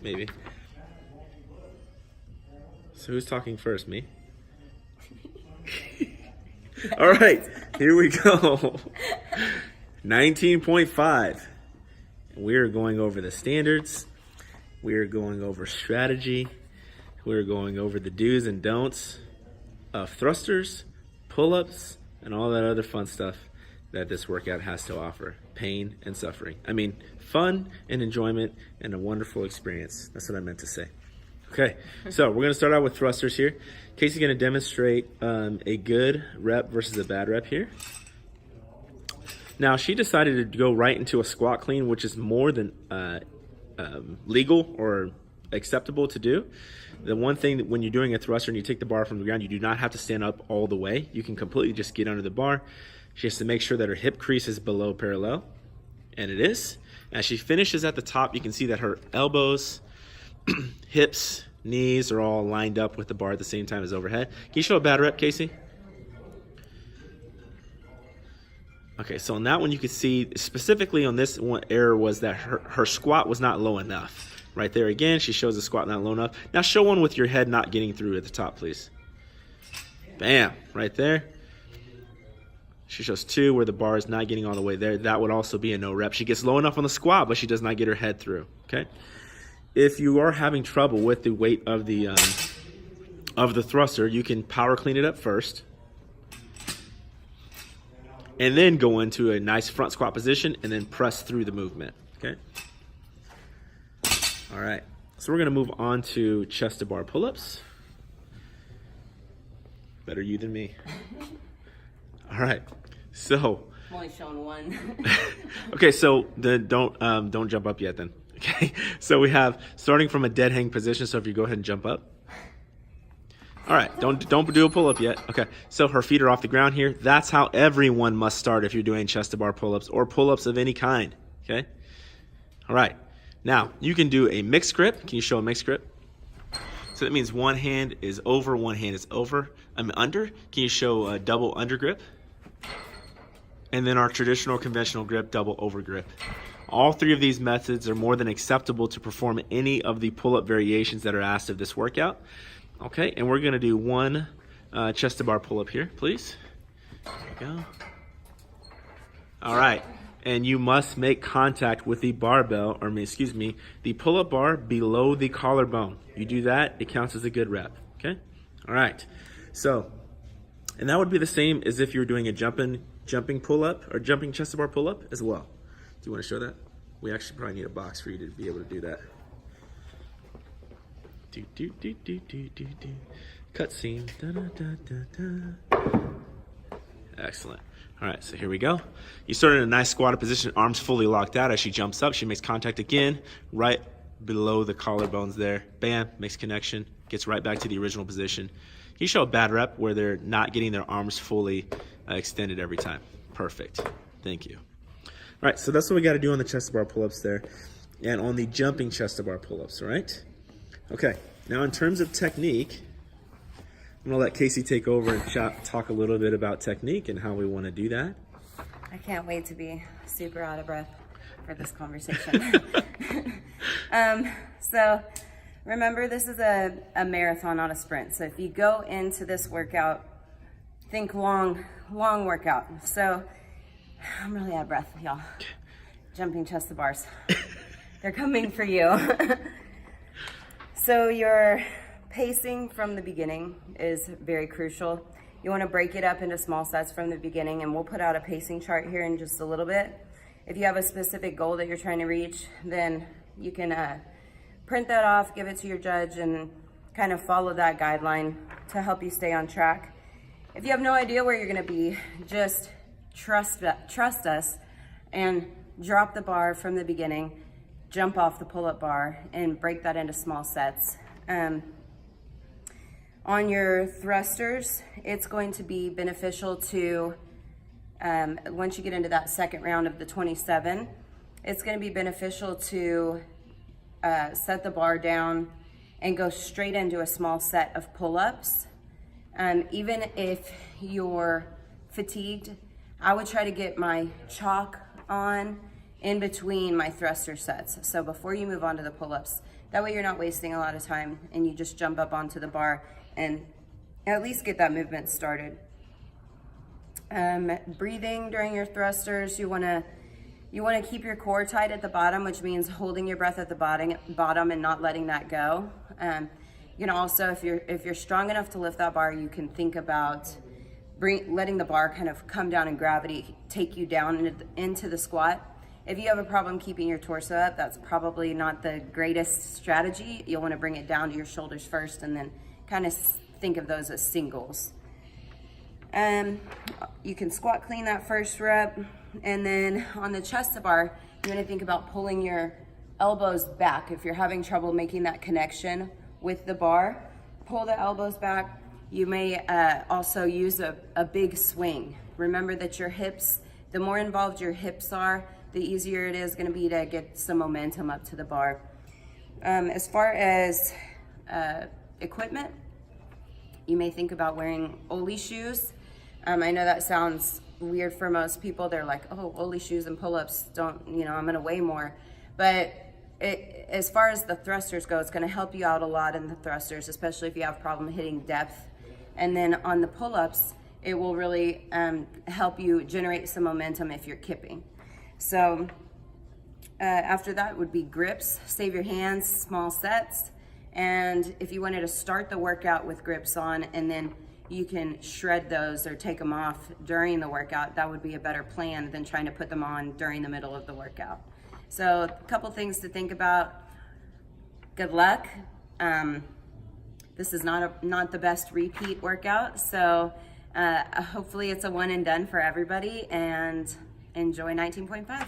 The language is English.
maybe. So who's talking first, me? All right, here we go. 19.5. We're going over the standards. We're going over strategy. We're going over the do's and don'ts of thrusters, pull-ups, and all that other fun stuff that this workout has to offer. Pain and suffering. I mean, fun and enjoyment and a wonderful experience. That's what I meant to say. Okay, so we're going to start out with thrusters here. Casey's going to demonstrate a good rep versus a bad rep here. Now, she decided to go right into a squat clean, which is more than legal or acceptable to do. The one thing that when you're doing a thruster and you take the bar from the ground, you do not have to stand up all the way. You can completely just get under the bar. She has to make sure that her hip crease is below parallel, and it is. As she finishes at the top, you can see that her elbows, hips, knees are all lined up with the bar at the same time as overhead. Can you show a bad rep, Casey? Okay, so on that one you can see specifically on this one error was that her squat was not low enough. Right there again, she shows the squat not low enough. Now show one with your head not getting through at the top, please. Bam, right there. She shows two where the bar is not getting all the way there. That would also be a no rep. She gets low enough on the squat, but she does not get her head through, okay? If you are having trouble with the weight of the thruster, you can power clean it up first, and then go into a nice front squat position and then press through the movement, okay? All right, so we're gonna move on to chest to bar pull-ups. Better you than me. All right, so. I'm only showing one. Okay, so then don't jump up yet then. Okay, so we have starting from a dead hang position, so if you go ahead and jump up. All right, don't do a pull-up yet. Okay, so her feet are off the ground here. That's how everyone must start if you're doing chest to bar pull-ups or pull-ups of any kind, okay? All right, now you can do a mixed grip. Can you show a mixed grip? So that means one hand is over, one hand is under. Can you show a double under grip? And then our traditional conventional grip, double over grip. All three of these methods are more than acceptable to perform any of the pull-up variations that are asked of this workout. Okay, and we're gonna do one chest to bar pull-up here, please. There we go. All right, and you must make contact with the barbell, the pull-up bar below the collarbone. You do that, it counts as a good rep, okay? All right, so, and that would be the same as if you were doing a jumping pull-up or jumping chest to bar pull-up as well. Do you want to show that? We actually probably need a box for you to be able to do that. Cutscene. Excellent. All right, so here we go. You start in a nice squatted position, arms fully locked out. As she jumps up, she makes contact again, right below the collarbones there. Bam, makes connection, gets right back to the original position. Can you show a bad rep where they're not getting their arms fully extended every time? Perfect. Thank you. All right, so that's what we got to do on the chest to bar pull-ups there and on the jumping chest to bar pull-ups, all right? Okay, now in terms of technique, I'm going to let Casey take over and talk a little bit about technique and how we want to do that. I can't wait to be super out of breath for this conversation. So remember, this is a marathon, not a sprint. So if you go into this workout, think long workout. So I'm really out of breath, y'all. Jumping chest to bars. They're coming for you. So your pacing from the beginning is very crucial. You want to break it up into small sets from the beginning, and we'll put out a pacing chart here in just a little bit. If you have a specific goal that you're trying to reach, then you can print that off, give it to your judge, and kind of follow that guideline to help you stay on track. If you have no idea where you're going to be, just trust us and drop the bar from the beginning, jump off the pull-up bar, and break that into small sets. On your thrusters, it's going to be beneficial to, once you get into that second round of the 27, it's going to be beneficial to set the bar down and go straight into a small set of pull-ups. Even if you're fatigued, I would try to get my chalk on in between my thruster sets. So before you move on to the pull-ups, That way you're not wasting a lot of time and you just jump up onto the bar and at least get that movement started. Breathing during your thrusters, you want to keep your core tight at the bottom, which means holding your breath at the bottom and not letting that go. You can also, if you're strong enough to lift that bar, you can think about letting the bar kind of come down in gravity, take you down into the squat. If you have a problem keeping your torso up, that's probably not the greatest strategy. You'll want to bring it down to your shoulders first and then kind of think of those as singles. You can squat clean that first rep, and then on the chest to bar, you want to think about pulling your elbows back. If you're having trouble making that connection with the bar, pull the elbows back. You may also use a big swing. Remember that your hips, the more involved your hips are, the easier it is going to be to get some momentum up to the bar. As far as equipment, you may think about wearing Oli shoes. I know that sounds weird for most people. They're like, oh, Oli shoes and pull-ups, I'm going to weigh more. But as far as the thrusters go, it's going to help you out a lot in the thrusters, especially if you have a problem hitting depth. And then on the pull-ups, it will really help you generate some momentum if you're kipping. So after that would be grips. Save your hands, small sets. And if you wanted to start the workout with grips on and then you can shred those or take them off during the workout, that would be a better plan than trying to put them on during the middle of the workout. So a couple things to think about. Good luck. This is not the best repeat workout, so hopefully it's a one and done for everybody, and enjoy 19.5.